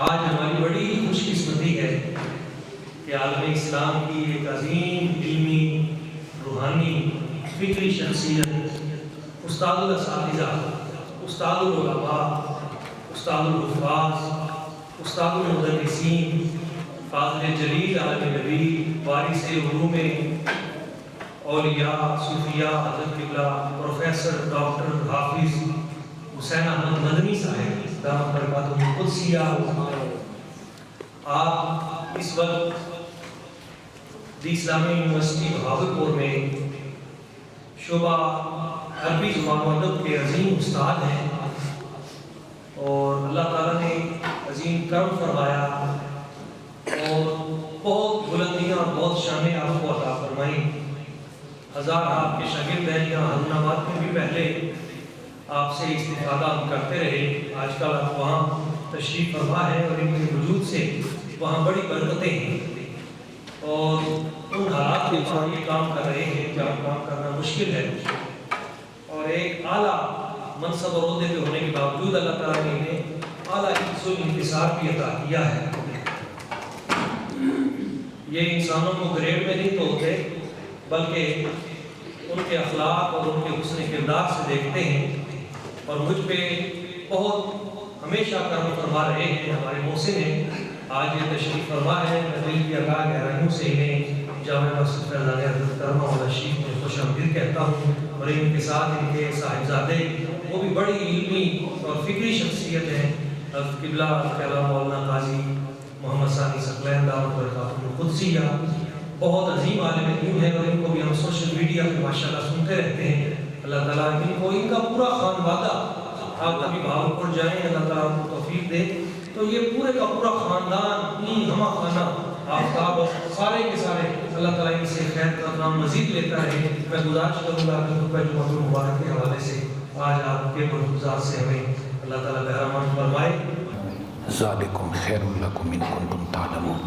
آج ہماری بڑی خوش قسمتی ہے کہ عالم اسلام کی ایک عظیم علمی روحانی فکری شخصیت استاد الاساتذہ، استاد العلماء، استاد الحفاظ، استاد المدرسین، فاضل جلیل عالم نبی، وارث علوم اولیاء صوفیاء حضرت قبلہ پروفیسر ڈاکٹر حافظ حسین احمد مدنی صاحب دامت برکاتہ القدسیہ، آپ اس وقت دی اسلامی یونیورسٹی بہاولپور میں شعبہ عربی زبان و ادب کے عظیم استاد ہیں اور اللہ تعالیٰ نے عظیم کرم فرمایا اور بہت بلندیاں اور بہت شانیں آپ کو عطا فرمائیں۔ ہزار آپ کے شاگرد ہیں، یہاں ہارون آباد میں بھی پہلے آپ سے استفادہ ہم کرتے رہے، آج کل آپ وہاں تشریف فرما ہے اور ان کے وجود سے وہاں بڑی برکتیں ہیں اور ان حالات میں وہاں یہ کام کر رہے ہیں جہاں کام کرنا مشکل ہے اور ایک اعلیٰ منصب اور عہدے پہ ہونے کے باوجود اللہ تعالیٰ نے انہیں اعلیٰ حفظ و انتصار بھی عطا کیا ہے۔ یہ انسانوں کو گریڈ میں نہیں توڑتے بلکہ ان کے اخلاق اور ان کے حسن کردار سے دیکھتے ہیں اور مجھ پہ بہت ہمیشہ کرم فرما رہے ہیں۔ ہمارے محسن ہیں، آج یہ تشریف فرما ہے، میں دل کی اگاہ گہرائیوں سے انہیں جامع مسجد فیضان حضرت کرما مولا شریف میں خوش آمدید کہتا ہوں اور ان کے ساتھ ان کے صاحبزادے وہ بھی بڑی علمی اور فکری شخصیت ہیں، حضرت قبلہ کلام مولانا قاضی محمد ثانی ثقلین دامت برکاتہ القدسیہ، بہت عظیم عالم علم ہے اور ان کو بھی ہم سوشل میڈیا پہ ماشاءاللہ سنتے رہتے ہیں۔ اللہ تعالیٰ ان کو ان کا پورا خانوادہ، آپ کبھی بہاولپور جائیں اللہ تعالیٰ ان کو توفیق دے تو یہ پورے کا پورا خاندان ہمہ خانہ آفتاب سارے کے سارے اللہ تعالیٰ ان سے خیر کا نام مزید لیتا رہے۔ میں گزارش کروں گا کہ خطبہ جمعۃ المبارک کے حوالے سے آج آپ کے ملحوظات سے ہمیں اللہ تعالیٰ بہرمان فرمائے۔ ذالکم خیر لکم ان کنتم تعلمون۔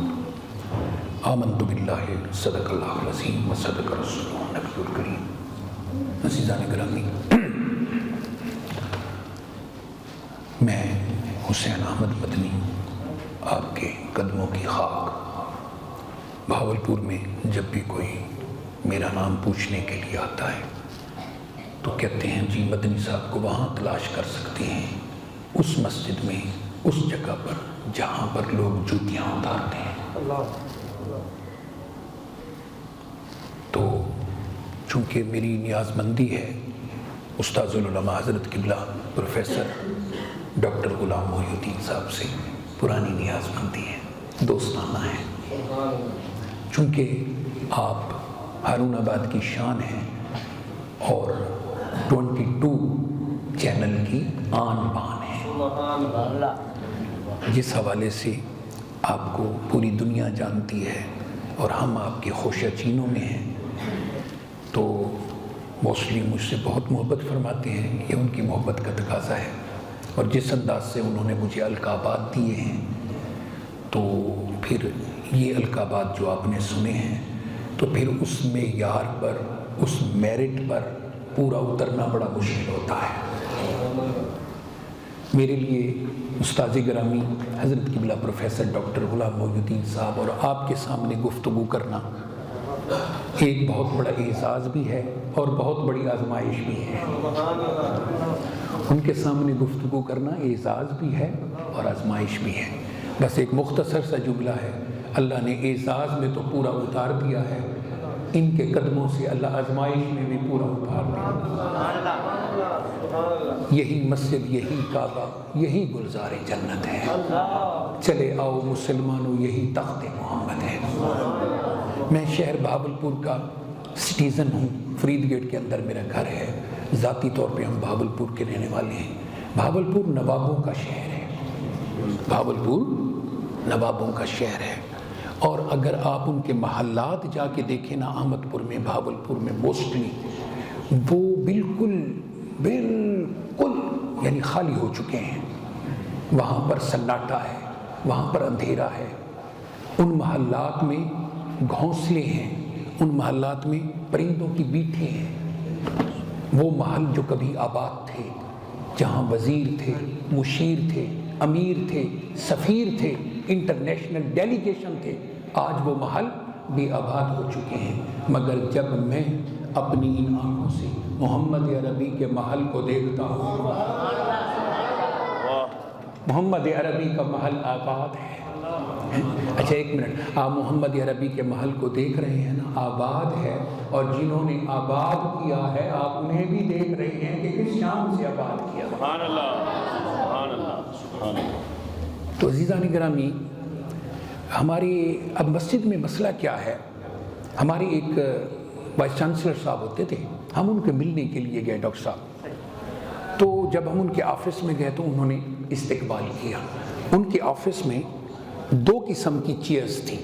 آمنت باللہ صدق اللہ العظیم و صدق رسولہ النبی الکریم۔ عزیزان گرامی، میں حسین احمد مدنی آپ کے قدموں کی خاک، بہاولپور میں جب بھی کوئی میرا نام پوچھنے کے لیے آتا ہے تو کہتے ہیں جی مدنی صاحب کو وہاں تلاش کر سکتے ہیں، اس مسجد میں، اس جگہ پر جہاں پر لوگ جوتیاں اتارتے ہیں۔ تو چونکہ میری نیاز مندی ہے استاذ العلماء حضرت قبلہ پروفیسر ڈاکٹر غلام محی الدین صاحب سے پرانی نیاز مندی ہے، دوستانہ ہے، چونکہ آپ ہارون آباد کی شان ہیں اور 22 چینل کی آن بان ہے، جس حوالے سے آپ کو پوری دنیا جانتی ہے اور ہم آپ کے خوشہ چینوں میں ہیں، تو موسٹلی مجھ سے بہت محبت فرماتے ہیں، یہ ان کی محبت کا تقاضا ہے اور جس انداز سے انہوں نے مجھے القابات دیے ہیں تو پھر یہ القابات جو آپ نے سنے ہیں تو پھر اس معیار پر، اس میرٹ پر پورا اترنا بڑا مشکل ہوتا ہے۔ میرے لیے استاذ گرامی حضرت قبلہ پروفیسر ڈاکٹر غلام محی الدین صاحب اور آپ کے سامنے گفتگو کرنا ایک بہت بڑا اعزاز بھی ہے اور بہت بڑی آزمائش بھی ہے۔ ان کے سامنے گفتگو کرنا اعزاز بھی ہے اور آزمائش بھی ہے۔ بس ایک مختصر سا جملہ ہے، اللہ نے اعزاز میں تو پورا اتار دیا ہے، ان کے قدموں سے اللہ آزمائش میں بھی پورا اتار دیا۔ یہی مسجد، یہی کعبہ، یہی گلزار جنت ہے، چلے آؤ مسلمانوں یہی تخت محمد ہے۔ میں شہر بہاولپور کا سٹیزن ہوں، فرید گیٹ کے اندر میرا گھر ہے، ذاتی طور پہ ہم بہاولپور کے رہنے والے ہیں۔ بہاولپور نوابوں کا شہر ہے، بہاولپور نوابوں کا شہر ہے اور اگر آپ ان کے محلات جا کے دیکھیں نا احمد پور میں، بہاولپور میں موسٹلی وہ بالکل یعنی خالی ہو چکے ہیں، وہاں پر سناٹا ہے، وہاں پر اندھیرا ہے۔ ان محلات میں گھونسلے ہیں، ان محلات میں پرندوں کی بیٹھیں ہیں۔ وہ محل جو کبھی آباد تھے، جہاں وزیر تھے، مشیر تھے، امیر تھے، سفیر تھے، انٹرنیشنل ڈیلیگیشن تھے، آج وہ محل بے آباد ہو چکے ہیں۔ مگر جب میں اپنی ان آنکھوں سے محمد عربی کے محل کو دیکھتا ہوں، محمد عربی کا محل آباد ہے۔ اچھا ایک منٹ، آپ محمد عربی کے محل کو دیکھ رہے ہیں نا، آباد ہے، اور جنہوں نے آباد کیا ہے آپ انہیں بھی دیکھ رہے ہیں کہ کس شان سے آباد کیا۔ سبحان اللہ، سبحان اللہ، سبحان اللہ۔ تو عزیزان گرامی، ہماری اب مسجد میں مسئلہ کیا ہے؟ ہمارے ایک وائس چانسلر صاحب ہوتے تھے، ہم ان کے ملنے کے لیے گئے ڈاکٹر صاحب، تو جب ہم ان کے آفس میں گئے تو انہوں نے استقبال کیا۔ ان کے آفس میں 2 قسم کی چیئرز تھیں،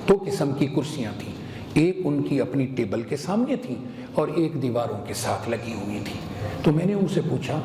2 قسم کی کرسیاں تھیں، ایک ان کی اپنی ٹیبل کے سامنے تھی اور ایک دیواروں کے ساتھ لگی ہوئی تھی۔ تو میں نے ان سے پوچھا،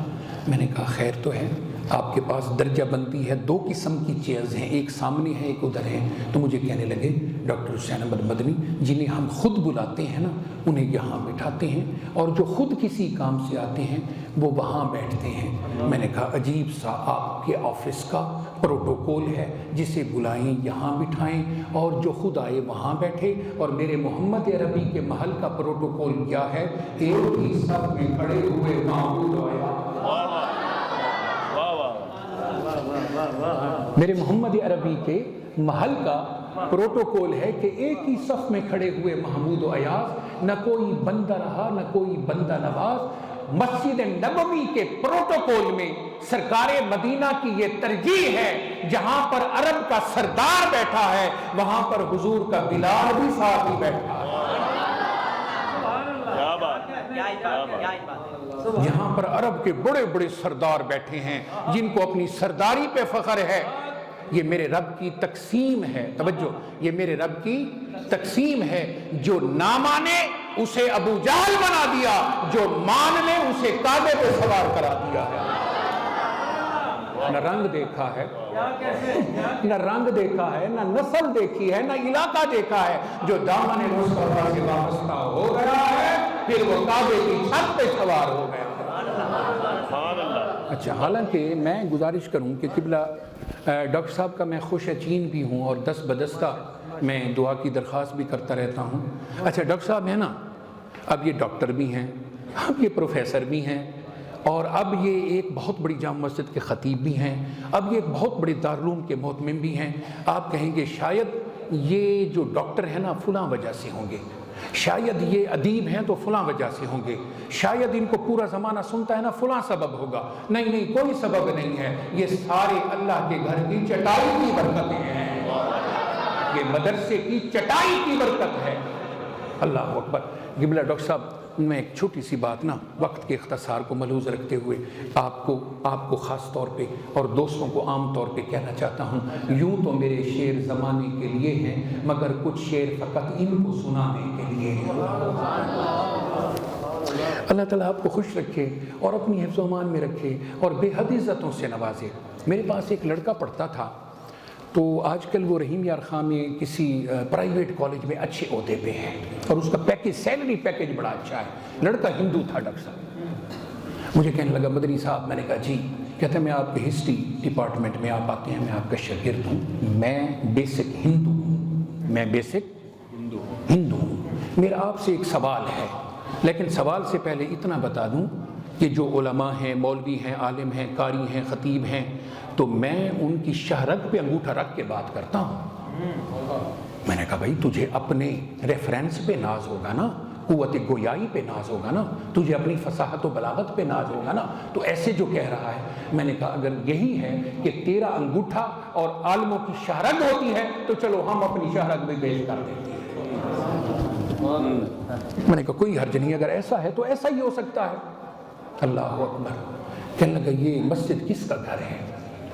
میں نے کہا خیر تو ہے، آپ کے پاس درجہ بندی ہے، 2 قسم کی چیئرز ہیں، ایک سامنے ہے ایک ادھر ہے۔ تو مجھے کہنے لگے ڈاکٹر حسین احمد مدنی جنہیں ہم خود بلاتے ہیں نا، انہیں یہاں بٹھاتے ہیں، اور جو خود کسی کام سے آتے ہیں وہ وہاں بیٹھتے ہیں۔ میں نے کہا عجیب سا آپ کے آفس کا پروٹوکول ہے، جسے بلائیں یہاں بٹھائیں اور جو خود آئے وہاں بیٹھے، اور میرے محمد عربی کے محل کا پروٹوکول کیا ہے؟ ایک ہی صف میں کھڑے ہوئے معبود آیا۔ میرے محمد عربی کے محل کا پروٹوکول ہے کہ ایک ہی صف میں کھڑے ہوئے محمود و ایاز، نہ کوئی بندہ رہا نہ کوئی بندہ نواز۔ مسجد نبوی کے پروٹوکول میں سرکار مدینہ کی یہ ترجیح ہے، جہاں پر عرب کا سردار بیٹھا ہے وہاں پر حضور کا بلال بھی ساتھ ہی بیٹھا ہے۔ یہاں پر عرب کے بڑے بڑے سردار بیٹھے ہیں جن کو اپنی سرداری پہ فخر ہے۔ یہ میرے رب کی تقسیم ہے، توجہ، یہ میرے رب کی تقسیم ہے، جو نہ مانے اسے ابو جہل بنا دیا، جو مان لے اسے کعبے پہ سوار کرا دیا ہے۔ نہ رنگ دیکھا ہے، نہ رنگ دیکھا ہے، نہ نسل دیکھی ہے، نہ علاقہ دیکھا ہے، جو دامن مصطفیٰ سے وابستہ ہو گیا ہے پھر وہ کعبے کی چھت پہ سوار ہو گیا۔ اچھا، حالانکہ میں گزارش کروں کہ قبلہ ڈاکٹر صاحب کا میں خوش یقین بھی ہوں اور دست بدستہ میں دعا کی درخواست بھی کرتا رہتا ہوں۔ اچھا ڈاکٹر صاحب ہیں نا، اب یہ ڈاکٹر بھی ہیں، اب یہ پروفیسر بھی ہیں، اور اب یہ ایک بہت بڑی جامع مسجد کے خطیب بھی ہیں، اب یہ ایک بہت بڑے دارالعلوم کے محتمم بھی ہیں۔ آپ کہیں گے شاید یہ جو ڈاکٹر ہیں نا فلاں وجہ سے ہوں گے، شاید یہ ادیب ہیں تو فلاں وجہ سے ہوں گے، شاید ان کو پورا زمانہ سنتا ہے نا فلاں سبب ہوگا۔ نہیں نہیں، کوئی سبب نہیں ہے، یہ سارے اللہ کے گھر کی چٹائی کی برکتیں ہیں، یہ مدرسے کی چٹائی کی برکت ہے۔ اللہ اکبر۔ قبلہ ڈاکٹر صاحب، میں ایک چھوٹی سی بات نا وقت کے اختصار کو ملحوظ رکھتے ہوئے آپ کو خاص طور پہ اور دوستوں کو عام طور پہ کہنا چاہتا ہوں، یوں تو میرے شعر زمانے کے لیے ہیں مگر کچھ شعر فقط ان کو سنانے کے لیے ہیں۔ اللہ تعالیٰ آپ کو خوش رکھے اور اپنی حفظ و امان میں رکھے اور بے حد عزتوں سے نوازے۔ میرے پاس ایک لڑکا پڑھتا تھا، تو آج کل وہ رحیم یار خان میں کسی پرائیویٹ کالج میں اچھے عہدے پہ ہے اور اس کا پیکیج، سیلری پیکیج بڑا اچھا ہے۔ لڑکا ہندو تھا ڈاکٹر صاحب۔ مجھے کہنے لگا مدنی صاحب، میں نے کہا جی، کہتے ہیں میں آپ کے ہسٹری ڈپارٹمنٹ میں آپ آتے ہیں، میں آپ کا شاگرد ہوں، میں بیسک ہندو ہوں، میں بیسک ہندو ہوں، میرا آپ سے ایک سوال ہے، لیکن سوال سے پہلے اتنا بتا دوں کہ جو علماء ہیں، مولوی ہیں، عالم ہیں، قاری ہیں، خطیب ہیں، تو میں ان کی شہرت پہ انگوٹھا رکھ کے بات کرتا ہوں۔ میں نے کہا بھائی تجھے اپنے ریفرنس پہ ناز ہوگا نا، قوت گویائی پہ ناز ہوگا نا، تجھے اپنی فصاحت و بلاغت پہ ناز ہوگا نا، تو ایسے جو کہہ رہا ہے۔ میں نے کہا اگر یہی ہے کہ تیرا انگوٹھا اور عالموں کی شہرت ہوتی ہے تو چلو ہم اپنی شہرت بھی پیش کر دیتے ہیں۔ میں نے کہا کوئی حرج نہیں، اگر ایسا ہے تو ایسا ہی ہو سکتا ہے۔ اللہ اکبر۔ کہنے لگا یہ مسجد کس کا گھر ہے؟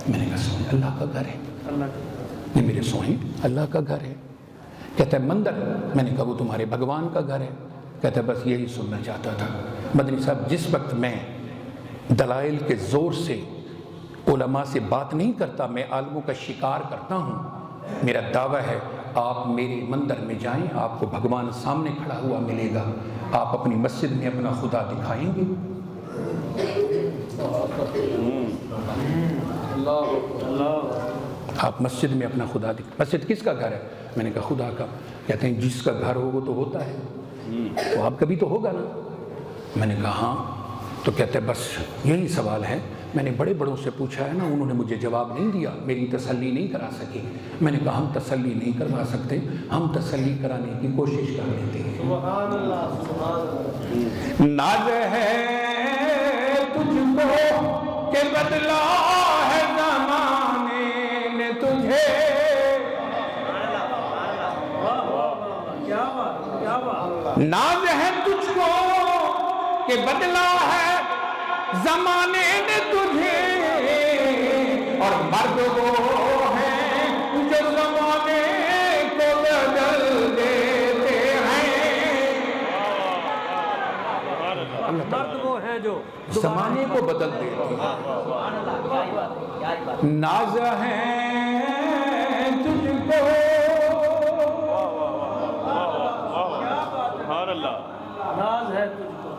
میں نے کہا سوئیں اللہ کا گھر ہے۔ یہ میرے سوئیں اللہ کا گھر ہے۔ کہتا ہے مندر؟ میں نے کہا وہ تمہارے بھگوان کا گھر ہے۔ کہتا ہے بس یہی سننا چاہتا تھا۔ مدنی صاحب، جس وقت میں دلائل کے زور سے علماء سے بات نہیں کرتا، میں عالموں کا شکار کرتا ہوں، میرا دعویٰ ہے آپ میرے مندر میں جائیں، آپ کو بھگوان سامنے کھڑا ہوا ملے گا، آپ اپنی مسجد میں اپنا خدا دکھائیں گے۔ اللہ آپ مسجد میں اپنا خدا مسجد کس کا گھر ہے؟ میں نے کہا خدا کا۔ کہتے ہیں جس کا گھر ہو وہ تو ہوتا ہے، تو آپ کا بھی تو ہوگا نا؟ میں نے کہا ہاں۔ تو کہتے ہیں بس یہی سوال ہے، میں نے بڑے بڑوں سے پوچھا ہے نا، انہوں نے مجھے جواب نہیں دیا، میری تسلی نہیں کرا سکی۔ میں نے کہا ہم تسلی نہیں کروا سکتے، ہم تسلی کرانے کی کوشش کر لیتے ہیں۔ سبحان اللہ، سبحان اللہ۔ ناز ہے تجھ کو کہ بدلا ہے زمانے نے تجھے، ناز ہے تجھ کو کہ بدلا ہے زمانے نے تجھے، اور مرد وہ ہیں جو زمانے کو بدل دیتے ہیں۔ مرد وہ ہے جو زمانے کو بدل دیتے ہیں۔ ناز ہے تجھ کو، ناز ہے تجھ کو۔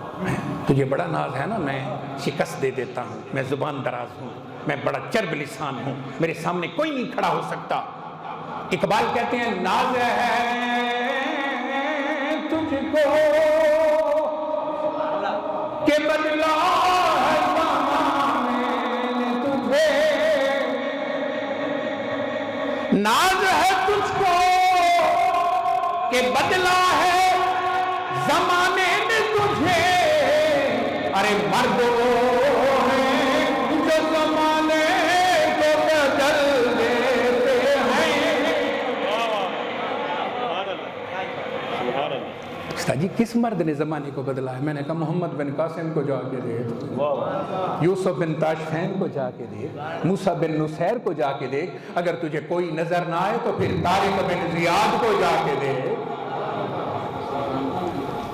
تجھے بڑا ناز ہے نا، میں شکست دے دیتا ہوں، میں زبان دراز ہوں، میں بڑا چرب لسان ہوں، میرے سامنے کوئی نہیں کھڑا ہو سکتا۔ اقبال کہتے ہیں ناز ہے تجھ کو کہ بدلا ہے زمانے نے تجھے، ناز ہے تجھ کو کہ بدلا ہے زمانے نے تجھے، ارے مرد وہ ہیں جو زمانے کو بدل دیتے ہیں۔ استاد جی کس مرد نے زمانے کو بدلا ہے؟ میں نے کہا محمد بن قاسم کو جا کے دیکھ، یوسف بن تاشفین کو جا کے دیکھ، موسیٰ بن نصیر کو جا کے دیکھ، اگر تجھے کوئی نظر نہ آئے تو پھر طارق بن زیاد کو جا کے دیکھ۔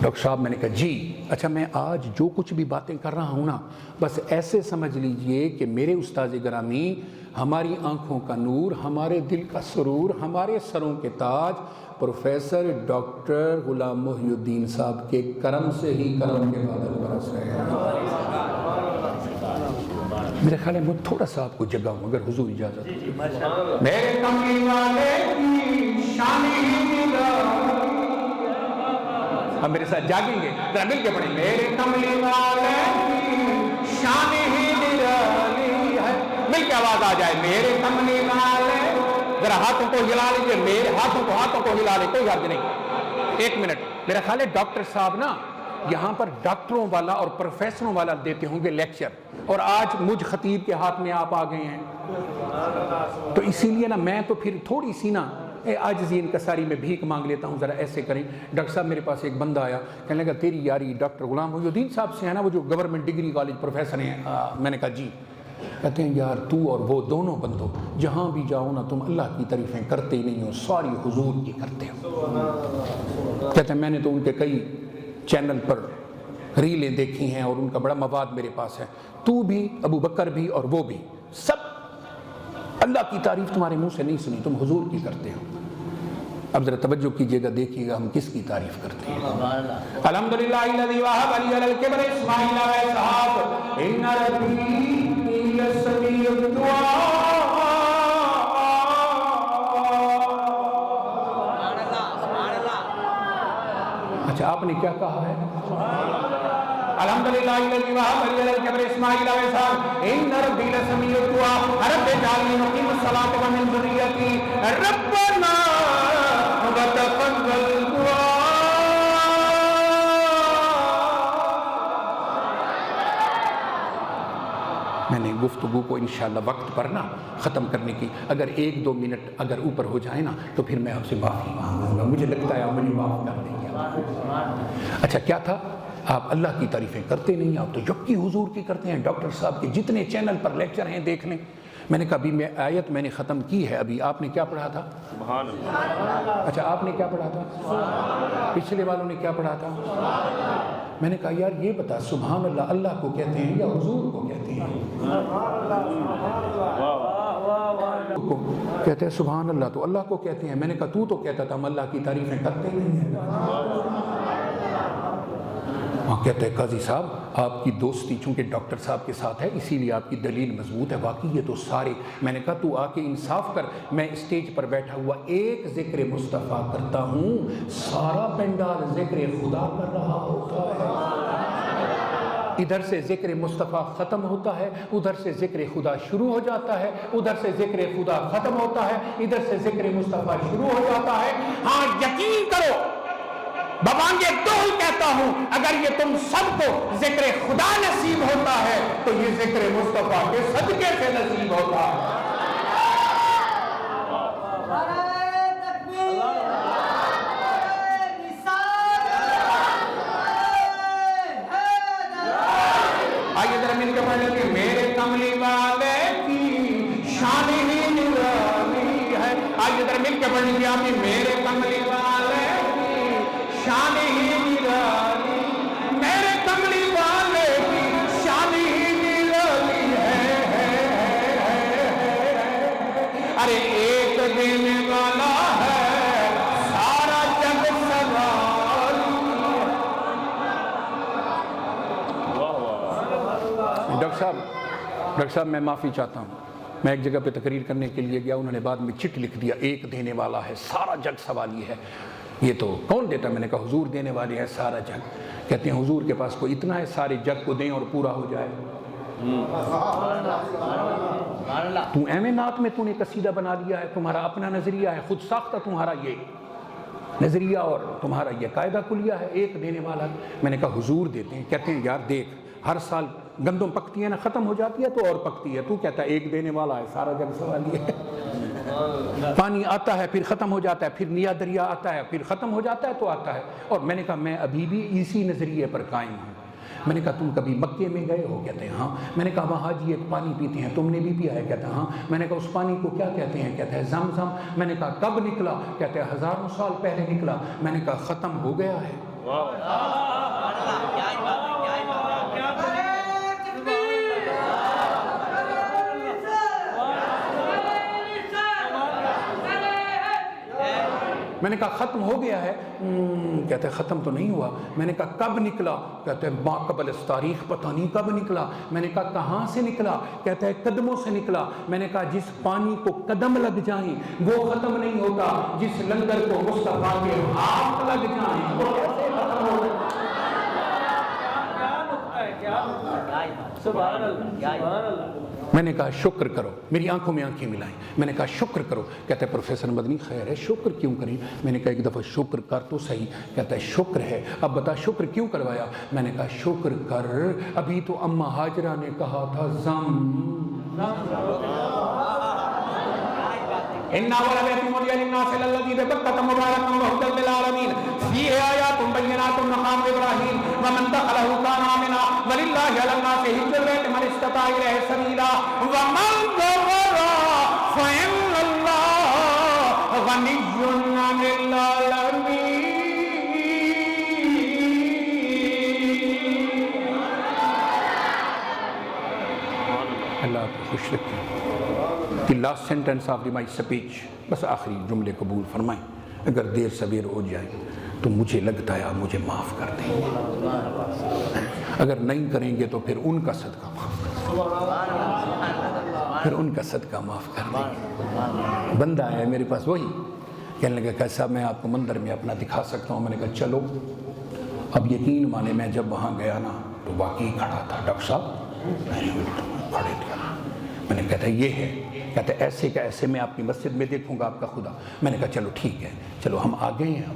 ڈاکٹر صاحب میں نے کہا جی اچھا، میں آج جو کچھ بھی باتیں کر رہا ہوں نا، بس ایسے سمجھ لیجئے کہ میرے استاذ گرامی ہماری آنکھوں کا نور، ہمارے دل کا سرور، ہمارے سروں کے تاج پروفیسر ڈاکٹر غلام محی الدین صاحب کے کرم سے ہی کرم کے بادل برس رہے ہیں۔ میرے خیال ہے میں تھوڑا سا آپ کو جگاؤں اگر حضور اجازت ہے۔ میرے کملی والے کی شان ہی نرالی، اب میرے ساتھ جاگیں گے، ذرا مل کے پڑھیں۔ میرے کملی والے کی شان ہی نرالی ہے، مل کے آواز آ جائے میرے کملی والے، ذرا ہاتھوں کو ہلا لیجیے، میرے ہاتھوں کو ہلا لے، کوئی حرج نہیں۔ ایک منٹ، میرا خیال ہے ڈاکٹر صاحب نا یہاں پر ڈاکٹروں والا اور پروفیسروں والا دیتے ہوں گے لیکچر، اور آج مجھ خطیب کے ہاتھ میں آپ آ گئے ہیں، تو اسی لیے نا میں تو پھر تھوڑی سی نا عاجزی انکساری میں بھیک مانگ لیتا ہوں، ذرا ایسے کریں۔ ڈاکٹر صاحب میرے پاس ایک بندہ آیا، کہنے لگا تیری یاری ڈاکٹر غلام محی الدین صاحب سے ہے نا، وہ جو گورنمنٹ ڈگری کالج پروفیسر ہیں؟ میں نے کہا جی۔ کہتے ہیں یار تو اور وہ دونوں بندوں جہاں بھی جاؤ نا تم اللہ کی تعریفیں کرتے ہی نہیں ہو، ساری حضور کی کرتے ہو۔ کہتے ہیں میں نے تو ان کے کئی چینل پر ریلیں دیکھی ہیں اور ان کا بڑا مواد میرے پاس ہے، تو بھی ابو بکر بھی اور وہ بھی، سب اللہ کی تعریف تمہارے منہ سے نہیں سنی، تم حضور کی کرتے ہو۔ اب ذرا توجہ کیجئے گا، دیکھیے گا ہم کس کی تعریف کرتے ہیں۔ الحمدللہ الذی وہب لی علی الکبر اسماعیل و اسحاق ان ربی لسمیع الدعاء۔ اچھا آپ نے کیا کہا ہے؟ الحمدللہ الذی وہب لی علی الکبر اسماعیل و اسحاق ان ربی لسمیع الدعاء رب اجعلنی مقیم الصلاۃ ومن ذریتی ربنا وتقبل دعاء۔ میں نے گفتگو کو انشاءاللہ وقت پر نا ختم کرنے کی، اگر ایک دو منٹ اگر اوپر ہو جائے نا تو پھر میں آپ سے معافی مانگوں گا، مجھے لگتا ہے آپ مجھے معاف کر دیں گے۔ اچھا کیا تھا؟ آپ اللہ کی تعریفیں کرتے نہیں، آپ تو یکی حضور کی کرتے ہیں۔ ڈاکٹر صاحب کے جتنے چینل پر لیکچر ہیں دیکھ لیں۔ میں نے کہا ابھی میں آیت میں نے ختم کی ہے، ابھی آپ نے کیا پڑھا تھا؟ سبحان اللہ۔ اچھا آپ نے کیا پڑھا تھا؟ پچھلے والوں نے کیا پڑھا تھا؟ میں نے کہا یار یہ بتا سبحان اللہ اللہ کو کہتے ہیں یا حضور کو کہتے ہیں؟ کہتے ہیں سبحان اللہ تو اللہ کو کہتے ہیں۔ میں نے کہا تو کہتا تھا ہم اللہ کی تعریفیں کرتے نہیں ہیں۔ ہاں کہتے ہیں قاضی صاحب آپ کی دوستی چونکہ ڈاکٹر صاحب کے ساتھ ہے اسی لیے آپ کی دلیل مضبوط ہے، واقعی یہ تو سارے، میں نے کہا تو آ کے انصاف کر، میں اسٹیج پر بیٹھا ہوا ایک ذکر مصطفیٰ کرتا ہوں، سارا پنڈال ذکر خدا کر رہا ہوتا ہے، ادھر سے ذکر مصطفیٰ ختم ہوتا ہے، ادھر سے ذکر خدا شروع ہو جاتا ہے، ادھر سے ذکر خدا ختم ہوتا ہے، ادھر سے ذکر مصطفیٰ شروع ہو جاتا ہے۔ ہاں یقین کرو، ببانگے دول کہتا ہوں، اگر یہ تم سب کو ذکر خدا نصیب ہوتا ہے تو یہ ذکر مصطفیٰ کے صدقے سے نصیب ہوتا ہے۔ آئیے ذرا مل کے پڑھ لیں، میرے کملی والے کی شان ہی نرالی ہے۔ آئیے ذرا مل کے پڑھ لیجیے آپ، میرے کملی والے کی شان ہی نرالی، میرے کملی والے کی شان ہی نرالی ہے۔ ارے ایک دن والا ہے سارا جگ سوال۔ ڈاکٹر صاحب میں معافی چاہتا ہوں، میں ایک جگہ پہ تقریر کرنے کے لیے گیا، انہوں نے بعد میں چٹ لکھ دیا ایک دینے والا ہے سارا جگ سوالی ہے۔ یہ تو کون دیتا؟ میں نے کہا حضور دینے والے ہیں سارا جگ۔ کہتے ہیں حضور کے پاس کوئی اتنا ہے سارے جگ کو دیں اور پورا ہو جائے؟ تو ایم نعت میں تو نے قصیدہ بنا لیا ہے، تمہارا اپنا نظریہ ہے، خود ساختہ تمہارا یہ نظریہ اور تمہارا یہ قاعدہ کلیہ ہے، ایک دینے والا۔ میں نے کہا حضور دیتے ہیں۔ کہتے ہیں یار دیکھ، ہر سال گندم پکتی ہے نا، ختم ہو جاتی ہے تو اور پکتی ہے، تو کہتا ہے ایک دینے والا ہے سارا جگ سوالی ہے۔ پانی آتا ہے پھر ختم ہو جاتا ہے، پھر نیا دریا آتا ہے پھر ختم ہو جاتا ہے تو آتا ہے۔ اور میں نے کہا میں ابھی بھی اسی نظریے پر قائم ہوں۔ میں نے کہا تم کبھی مکے میں گئے ہو؟ کہتے ہیں ہاں۔ میں نے کہا وہاں جی ایک پانی پیتے ہیں، تم نے بھی پیا ہے؟ کہتا ہے ہاں۔ میں نے کہا اس پانی کو کیا کہتے ہیں؟ کہتا ہے زمزم۔ میں نے کہا کب نکلا؟ کہتے ہیں ہزاروں سال پہلے نکلا۔ میں نے کہا ختم ہو گیا ہے۔ میں نے کہا ختم ہو گیا ہے؟ کہتے ہیں ختم تو نہیں ہوا۔ میں نے کہا کب نکلا؟ کہتے ہیں ما قبل اس تاریخ، پتہ نہیں کب نکلا۔ میں نے کہا کہاں سے نکلا؟ کہتے ہیں قدموں سے نکلا۔ میں نے کہا جس پانی کو قدم لگ جائیں وہ ختم نہیں ہوتا، جس لنگر کو مصطفیٰ کے ہاتھ لگ جائیں وہ کیسے ختم ہوتا؟ سبحان اللہ، سبحان اللہ۔ میں نے کہا شکر کرو، میری آنکھوں میں آنکھیں ملائیں۔ میں نے کہا شکر کرو۔ کہتے ہیں پروفیسر مدنی خیر ہے، شکر کیوں کریں؟ میں نے کہا ایک دفعہ شکر کر تو صحیح۔ کہتا ہے شکر ہے، اب بتا شکر کیوں کروایا؟ میں نے کہا شکر کر، ابھی تو اماں ہاجرہ نے کہا تھا إِنَّ أَوَّلَ بَيْتٍ وُضِعَ لِلنَّاسِ لَلَّذِي بِبَكَّةَ مُبَارَكًا وَهُدًى لِّلْعَالَمِينَ فِيهِ آيَاتٌ بَيِّنَاتٌ مَقَامُ إِبْرَاهِيمَ وَمَن دَخَلَهُ كَانَ آمِنًا وَلِلَّهِ عَلَى النَّاسِ حِجُّ الْبَيْتِ مَنِ اسْتَطَاعَ إِلَيْهِ سَبِيلًا وَمَن كَفَرَ فَإِنَّ اللَّهَ غَنِيٌّ عَنِ الْعَالَمِينَ۔ اللہ آپ کو خوش رکھے۔ The last sentence of my speech، بس آخری جملے قبول فرمائیں۔ اگر دیر سویر ہو جائے تو مجھے لگتا ہے آپ مجھے معاف کر دیں گے، اگر نہیں کریں گے تو پھر ان کا صدقہ معاف کر دیں گے، پھر ان کا صدقہ معاف کر دیں گے۔ بندہ ہے میرے پاس وہی کہنے لگا کہ صاحب میں آپ کو مندر میں اپنا دکھا سکتا ہوں۔ میں نے کہا چلو۔ اب یقین مانے میں جب وہاں گیا نا تو واقعی کھڑا تھا ڈاکٹر صاحب، کھڑے تھے۔ میں نے کہتا یہ ہے، کہتے ایسے کہ ایسے میں آپ کی مسجد میں دیکھوں گا آپ کا خدا۔ میں نے کہا چلو ٹھیک ہے، چلو ہم آ گئے ہیں۔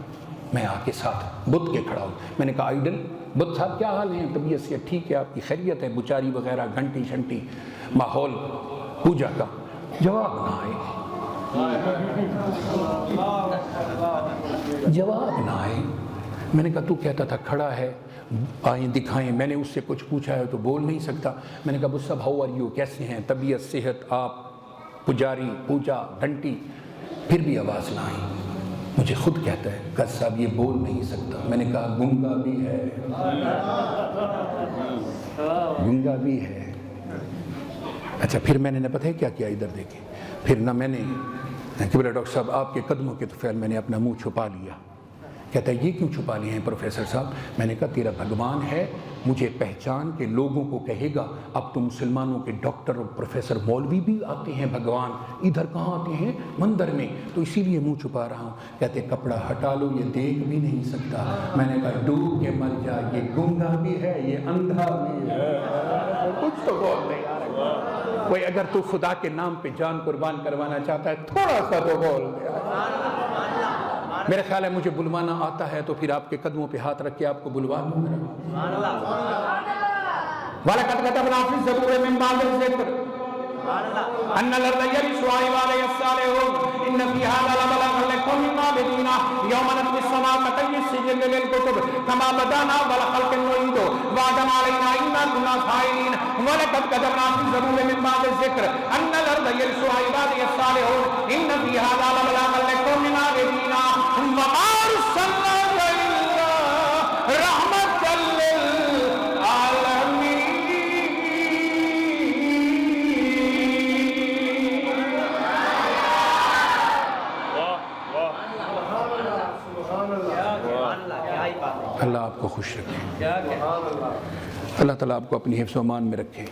میں آ کے ساتھ بدھ کے کھڑا ہوں۔ میں نے کہا آئیڈل بدھ صاحب کیا حال ہیں؟ طبیعت سے ٹھیک ہے؟ آپ کی خیریت ہے؟ بچاری وغیرہ گھنٹی شنٹی ماحول پوجا کا؟ جواب نہ آئے، جواب نہ آئے۔ میں نے کہا تو کہتا تھا کھڑا ہے، آئیں دکھائیں۔ میں نے اس سے کچھ پوچھا ہے تو بول نہیں سکتا۔ میں نے کہا بس صاحب ہاؤ آر یو، کیسے ہیں؟ طبیعت صحت، آپ پجاری پوجا گھنٹی، پھر بھی آواز نہ آئی۔ مجھے خود کہتا ہے کہ صاحب یہ بول نہیں سکتا۔ میں نے کہا گنگا بھی ہے، گنگا بھی ہے۔ اچھا پھر میں نے پتہ ہے کیا کیا؟ ادھر دیکھیں، پھر نہ میں نے کہ بولے ڈاکٹر صاحب آپ کے قدموں کے طفیل میں نے اپنا منہ چھپا لیا کہتا ہے یہ کیوں چھپا لیے ہیں پروفیسر صاحب؟ میں نے کہا تیرا بھگوان ہے مجھے پہچان کے لوگوں کو کہے گا اب تو مسلمانوں کے ڈاکٹر اور پروفیسر مولوی بھی آتے ہیں بھگوان، ادھر کہاں آتے ہیں؟ مندر میں، تو اسی لیے منہ چھپا رہا ہوں۔ کہتے کپڑا ہٹا لو یہ دیکھ بھی نہیں سکتا۔ میں نے کہا ڈوب کے مر جا، یہ گنگا بھی ہے یہ اندھا بھی ہے، کچھ تو بول دے یار۔ کوئی اگر تو خدا کے نام پہ جان قربان کروانا چاہتا ہے تھوڑا سا تو بول دے۔ میرا خیال ہے مجھے بلوانا آتا ہے تو پھر آپ کے قدموں پہ ہاتھ رکھ کے آپ کو بلوا دوں گا۔ وَلَقَدْ كَتَبْنَا فِي الزَّبُورِ مِن بَعْدِ الذِّكْرِ أَنَّ الْأَرْضَ يَرِثُهَا عِبَادِيَ الصَّالِحُونَ إِنَّ فِي هَذَا لَبَلَاغًا لِقَوْمٍ عَابِدِينَ يَوْمَ نَطْوِي السَّمَاءَ كَطَيِّ السِّجِلِّ لِلْكُتُبِ كَمَا بَدَأْنَا أَوَّلَ خَلْقٍ نُعِيدُهُ وَعْدًا عَلَيْنَا إِنَّا كُنَّا فَاعِلِينَ وَلَقَدْ كَتَبْنَا فِي الزَّبُورِ مِن بَعْدِ الذِّكْرِ أَنَّ الْأَرْضَ يَرِثُهَا عِبَادِيَ الصَّالِحُونَ إِنَّ فِي هَذَا لَبَلَاغًا لِقَوْمٍ عَابِدِينَ وَمَا أَرْسَلْنَاكَ إِلَّا رَحْمَةً لِّلْعَالَمِينَ۔ اللہ آپ کو خوش رکھے، اللہ تعالیٰ آپ کو اپنی حفظ و امان میں رکھے۔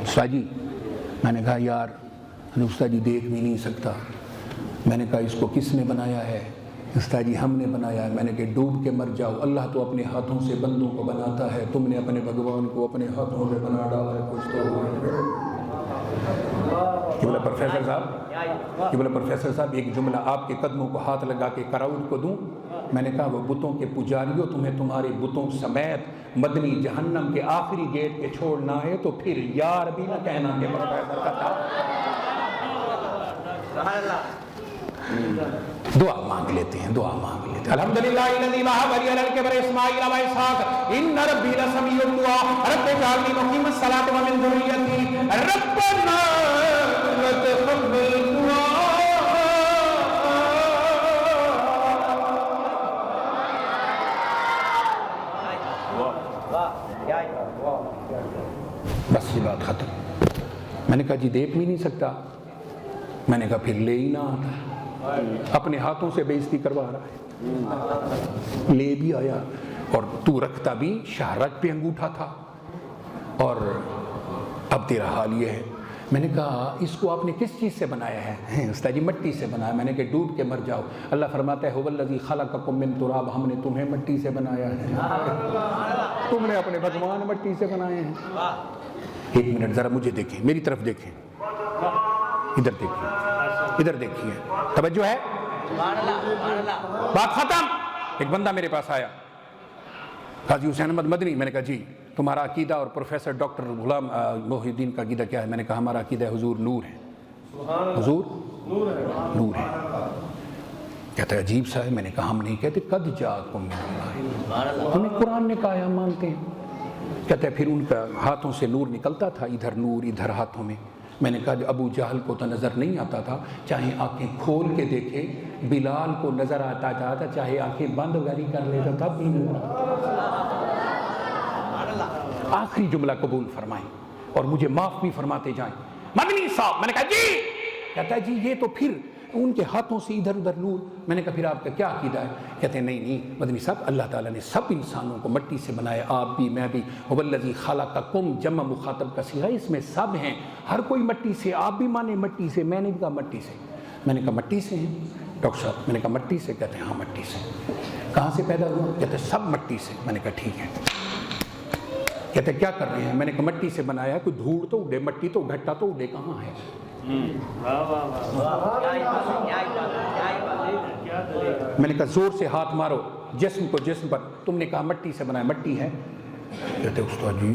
استاد جی میں نے کہا یار استاد جی دیکھ بھی نہیں سکتا۔ میں نے کہا اس کو کس نے بنایا ہے؟ استاد جی ہم نے بنایا ہے۔ میں نے کہا ڈوب کے مر جاؤ، اللہ تو اپنے ہاتھوں سے بندوں کو بناتا ہے، تم نے اپنے بھگوان کو اپنے ہاتھوں میں بنا ڈالا ہے، کچھ تو ہوا ہے۔ یہ بولا پروفیسر صاحب ایک جملہ آپ کے قدموں کو ہاتھ لگا کے کراؤڈ کو دوں؟ میں نے کہا وہ بتوں کے پجاریوں تمہیں تمہارے بتوں سمیت مدنی جہنم کے آخری گیٹ پہ چھوڑنا ہے تو پھر یار بھی نہ کہنا کہ پروفیسر کا تھا۔ دعا مانگ لیتے ہیں، دعا مانگ لیتے ہیں۔ الحمدللہ الذی وہب لی علی الکبر اسماعیل و اسحاق ان ربی لسمیع الدعاء رب اجعلنی مقیم الصلاۃ ومن ذریتی ربنا وتقبل دعاء۔ بس یہ بات ختم۔ میں نے کہا جی دیکھ بھی نہیں سکتا۔ میں نے کہا پھر لے ہی نہ آتا، اپنے ہاتھوں سے بے عزتی کروا رہا ہے۔ لے بھی آیا اور تو رکھتا بھی شہرک پہ انگوٹھا تھا، اور اب تیرا حال یہ ہے۔ میں نے کہا اس کو آپ نے کس چیز سے بنایا ہے؟ استاد جی مٹی سے بنایا۔ میں نے کہا ڈوب کے مر جاؤ، اللہ فرماتا ہے هو الذی خلقکم من تراب، ہم نے تمہیں مٹی سے بنایا ہے، تم نے اپنے بھگوان مٹی سے بنائے ہیں۔ ایک منٹ ذرا مجھے دیکھیں، میری طرف دیکھیں، ادھر دیکھیں، ادھر دیکھیے، توجہ ہے؟ بات ختم۔ ایک بندہ میرے پاس آیا، قاضی حسین احمد مدنی۔ میں نے کہا جی تمہارا عقیدہ اور پروفیسر ڈاکٹر غلام محی الدین کا عقیدہ کیا ہے؟ میں نے کہا ہمارا عقیدہ ہے حضور نور ہے، حضور نور ہے۔ کہتا ہے عجیب سا ہے۔ میں نے کہا ہم نہیں کہتے قد جاءکم من اللہ، ہمیں قرآن نے کہا ہے ہم مانتے ہیں۔ کہتا ہے پھر ان کا ہاتھوں سے نور نکلتا تھا، ادھر نور ادھر ہاتھوں میں۔ میں نے کہا ابو جہل کو تو نظر نہیں آتا تھا، چاہے آنکھیں کھول کے دیکھے، بلال کو نظر آتا تھا، چاہے آنکھیں بند گری کر لیتا تھا بھی نظر آتا۔ آخری جملہ قبول فرمائیں اور مجھے معاف بھی فرماتے جائیں۔ مدنی صاحب، میں نے کہا جی۔ کہتا ہے جی یہ تو پھر ان کے ہاتھوں سے ادھر ادھر نور۔ میں نے کہا پھر آپ کا کیا عقیدہ ہے؟ کہتے ہیں نہیں مدنی صاحب، اللہ تعالیٰ نے سب انسانوں کو مٹی سے بنایا، آپ بھی میں بھی۔ هو الذی خلقکم جمع مخاطب کا صیغہ، اس میں سب ہیں، ہر کوئی مٹی سے، آپ بھی مانے مٹی سے، میں نے بھی کہا مٹی سے۔ میں نے کہا مٹی سے ہیں ڈاکٹر صاحب؟ میں نے کہا مٹی سے؟ کہتے ہیں ہاں مٹی سے۔ کہاں سے پیدا ہوا؟ کہتے ہیں سب مٹی سے۔ میں نے کہا ٹھیک ہے۔ کہتے ہیں کیا کر رہے ہیں؟ میں نے کہا مٹی سے بنایا ہے، کوئی دھوڑ تو اڑے، مٹی تو گھٹا تو اڑے کہاں ہے؟ میں نے کہا زور سے ہاتھ مارو جسم کو جسم پر۔ تم نے کہا مٹی سے بنایا، مٹی ہے؟ کہتے استاد جی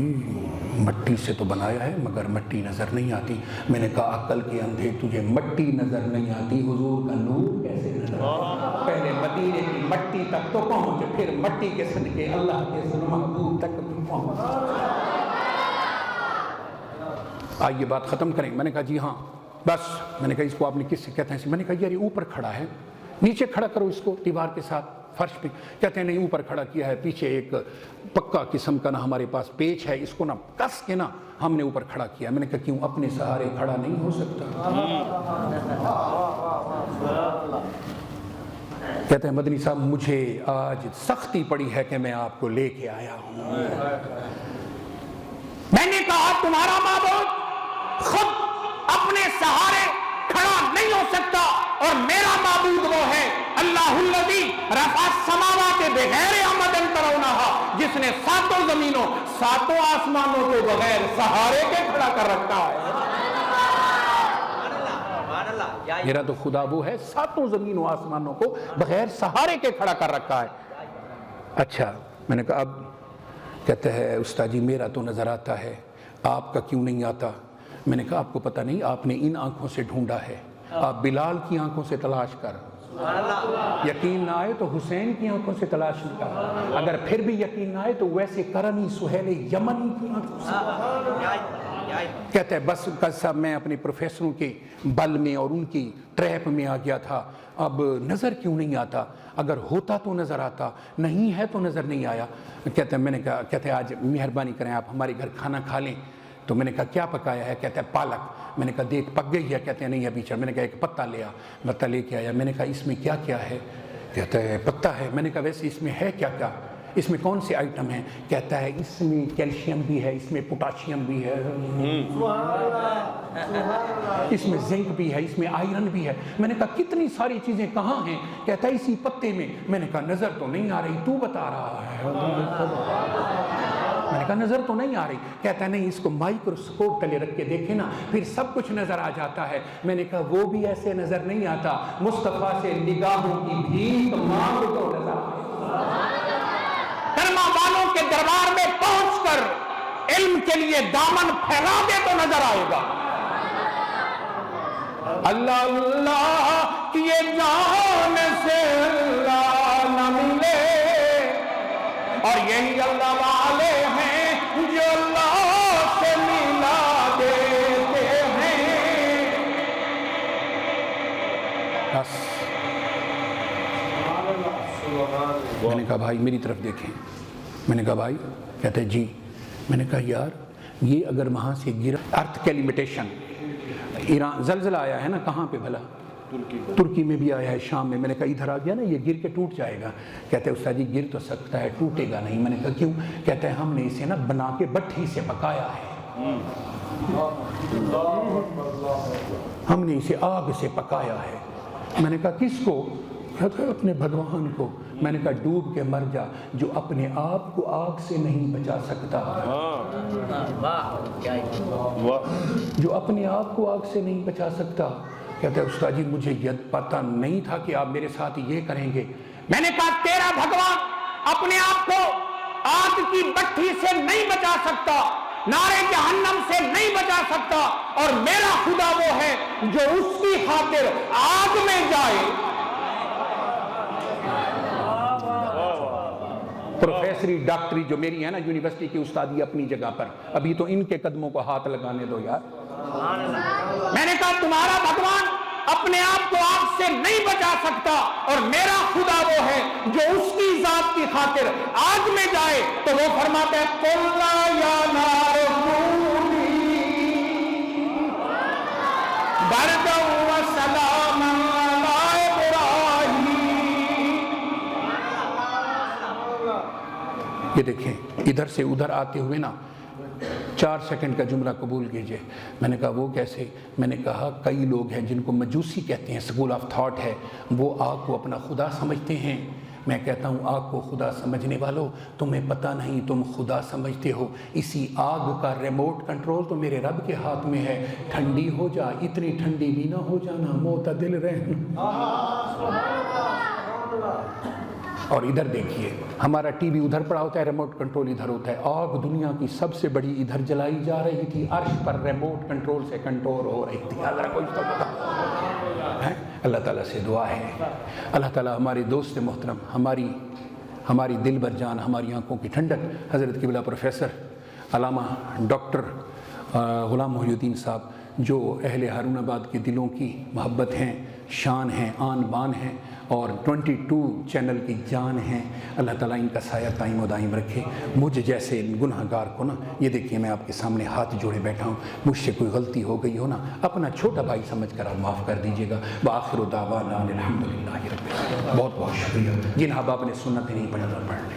مٹی سے تو بنایا ہے مگر مٹی نظر نہیں آتی۔ میں نے کہا عقل کے اندھے تجھے مٹی نظر نہیں آتی، حضور کا نور کیسے نظر آتا؟ پہلے مدینے کی مٹی تک تو پہنچ، پھر مٹی کے صدقے اللہ کے محبوب تک بھی پہنچ۔ آئیے بات ختم کریں۔ میں نے کہا جی ہاں بس۔ میں نے کہا اس کو آپ نے کس سے کہتے ہیں؟ میں نے کہا یار یہ اوپر کھڑا ہے، نیچے کھڑا کرو اس کو دیوار کے ساتھ فرش پہ۔ کہتے ہیں نہیں اوپر کھڑا کیا ہے، پیچھے ایک پکا قسم کا نا ہمارے پاس پیچ ہے، اس کو نا کس کے نا ہم نے اوپر کھڑا کیا۔ میں نے کہا کیوں اپنے سہارے کھڑا نہیں ہو سکتا؟ کہتے ہیں مدنی صاحب مجھے آج سختی پڑی ہے کہ میں آپ کو لے کے آیا ہوں۔ میں نے کہا تمہارا معبود خود اپنے سہارے کھڑا نہیں ہو سکتا اور میرا معبود وہ ہے اللہ الذی رفع السماوات بغیر عمد ترونہا، جس نے ساتوں زمینوں ساتوں آسمانوں کو بغیر سہارے کے کھڑا کر رکھا ہے۔ میرا تو خدا وہ ہے ساتوں زمینوں آسمانوں کو بغیر سہارے کے کھڑا کر رکھا ہے۔ اچھا، میں نے کہا اب کہتے ہیں استاد جی میرا تو نظر آتا ہے، آپ کا کیوں نہیں آتا؟ میں نے کہا آپ کو پتہ نہیں، آپ نے ان آنکھوں سے ڈھونڈا ہے، آپ بلال کی آنکھوں سے تلاش کر، یقین نہ آئے تو حسین کی آنکھوں سے تلاش کر، اگر پھر بھی یقین نہ آئے تو ویسے کرنی سہیل یمنی کی آنکھوں سے۔ کہتے ہیں بس صاحب میں اپنے پروفیسروں کے بل میں اور ان کی ٹریپ میں آ گیا تھا، اب نظر کیوں نہیں آتا؟ اگر ہوتا تو نظر آتا، نہیں ہے تو نظر نہیں آیا۔ کہتے ہیں میں نے کہا کہتے ہیں آج مہربانی کریں آپ ہمارے گھر کھانا کھا لیں۔ تو میں نے کہا کیا پکایا ہے؟ کہتے ہیں پالک۔ میں نے کہا دیکھ پک گئی ہے؟ کہتے ہیں نہیں ابھی چل۔ میں نے کہا ایک پتا لے آ، پتا لے کے آیا۔ میں نے کہا اس میں کیا کیا ہے؟ کہتا ہے پتا ہے۔ میں نے کہا ویسے اس میں ہے کیا کیا؟ اس میں کون سے آئٹم ہیں؟ کہتا ہے اس میں کیلشیم بھی ہے، اس میں پوٹاشیم بھی ہے، اس میں زنک بھی ہے، اس میں آئرن بھی ہے۔ میں نے کہا کتنی ساری چیزیں کہاں ہیں؟ کہتا ہے اسی پتے میں۔ میں نے کہا نظر تو نہیں آ رہی، تو بتا رہا ہے۔ میں نے کہا نظر تو نہیں آ رہی۔ کہتا ہے نہیں اس کو مائکروسکوپ تلے رکھ کے دیکھے نا پھر سب کچھ نظر آ جاتا ہے۔ میں نے کہا وہ بھی ایسے نظر نہیں آتا، مصطفیٰ سے نگاہوں کی بھیک مانگ تو نظر آتا۔ کرما والوں کے دربار میں پہنچ کر علم کے لیے دامن پھیلا دے تو نظر آئے گا۔ اللہ اللہ کیے جان سے اللہ نہ ملے، اور یہی اللہ والے ہیں جو اللہ سے ملا دیتے ہیں۔ بس میں نے کہا بھائی میری طرف دیکھیں۔ میں نے کہا بھائی، کہتے ہیں جی۔ میں نے کہا یار یہ اگر وہاں سے گرا، ارتھ کے لمیٹیشن، ایران زلزلہ آیا ہے نا کہاں پہ بھلا؟ ترکی میں بھی آیا ہے، شام میں۔ میں نے کہا ادھر آ گیا نا یہ گر کے ٹوٹ جائے گا۔ کہتے ہیں استاد جی گر تو سکتا ہے ٹوٹے گا نہیں۔ میں نے کہا کیوں؟ کہتے ہیں ہم نے اسے نا بنا کے بٹھی سے پکایا ہے، ہم نے اسے آگ سے پکایا ہے۔ میں نے کہا کس کو؟ کہتا ہے اپنے بھگوان کو۔ میں نے کہا ڈوب کے مر جا، جو اپنے آپ کو آگ سے نہیں بچا سکتا، جو اپنے آپ کو آگ سے نہیں بچا سکتا۔ کہتا ہے استاد جی مجھے یہ پتہ نہیں تھا کہ آپ میرے ساتھ یہ کریں گے۔ میں نے کہا تیرا بھگوان اپنے آپ کو آگ کی بٹھی سے نہیں بچا سکتا، نارے جہنم سے نہیں بچا سکتا، اور میرا خدا وہ ہے جو اس کی خاطر آگ میں جائے۔ پروفیسری ڈاکٹری جو میری ہے نا یونیورسٹی کی استادی اپنی جگہ پر، ابھی تو ان کے قدموں کو ہاتھ لگانے دو یار۔ میں نے کہا تمہارا بھگوان اپنے آپ کو آگ سے نہیں بچا سکتا، اور میرا خدا وہ ہے جو اس کی ذات کی خاطر آگ میں جائے۔ تو وہ فرماتے ہیں قُلْنَا يَا نَارُ كُونِي بَرْدًا وَسَلَامًا عَلَىٰ إِبْرَاهِيمَ۔ یہ دیکھیں ادھر سے ادھر آتے ہوئے نا 4 سیکنڈ کا جملہ قبول کیجئے۔ میں نے کہا وہ کیسے؟ میں نے کہا کئی لوگ ہیں جن کو مجوسی کہتے ہیں، سکول آف تھاٹ ہے، وہ آگ کو اپنا خدا سمجھتے ہیں۔ میں کہتا ہوں آگ کو خدا سمجھنے والوں، تمہیں پتہ نہیں تم خدا سمجھتے ہو۔ اسی آگ کا ریموٹ کنٹرول تو میرے رب کے ہاتھ میں ہے۔ ٹھنڈی ہو جا، اتنی ٹھنڈی بھی نہ ہو جانا، معتدل رہنا۔ اور ادھر دیکھیے ہمارا ٹی وی ادھر پڑا ہوتا ہے، ریموٹ کنٹرول ادھر ہوتا ہے۔ آگ دنیا کی سب سے بڑی ادھر جلائی جا رہی تھی، عرش پر ریموٹ کنٹرول سے کنٹرول ہو رہی تھی۔ اللہ کوئی تو پتا ہے۔ اللہ تعالیٰ سے دعا ہے اللہ تعالیٰ ہمارے دوست محترم، ہماری دل بر جان، ہماری آنکھوں کی ٹھنڈک، حضرت قبلہ پروفیسر علامہ ڈاکٹر غلام محی الدین صاحب جو اہل ہارون آباد کے دلوں کی محبت ہیں، شان ہیں، آن بان ہیں اور 22 چینل کی جان ہیں، اللہ تعالیٰ ان کا سایہ قائم و دائم رکھے۔ مجھ جیسے گناہ گار کو نا، یہ دیکھیے میں آپ کے سامنے ہاتھ جوڑے بیٹھا ہوں، مجھ سے کوئی غلطی ہو گئی ہو نا، اپنا چھوٹا بھائی سمجھ کر آپ معاف کر دیجیے گا۔ وآخر دعوانا الحمدللہ رب العالمین۔ بہت بہت شکریہ۔ جن احباب نے سنت نہیں پڑھا پڑھ لیں۔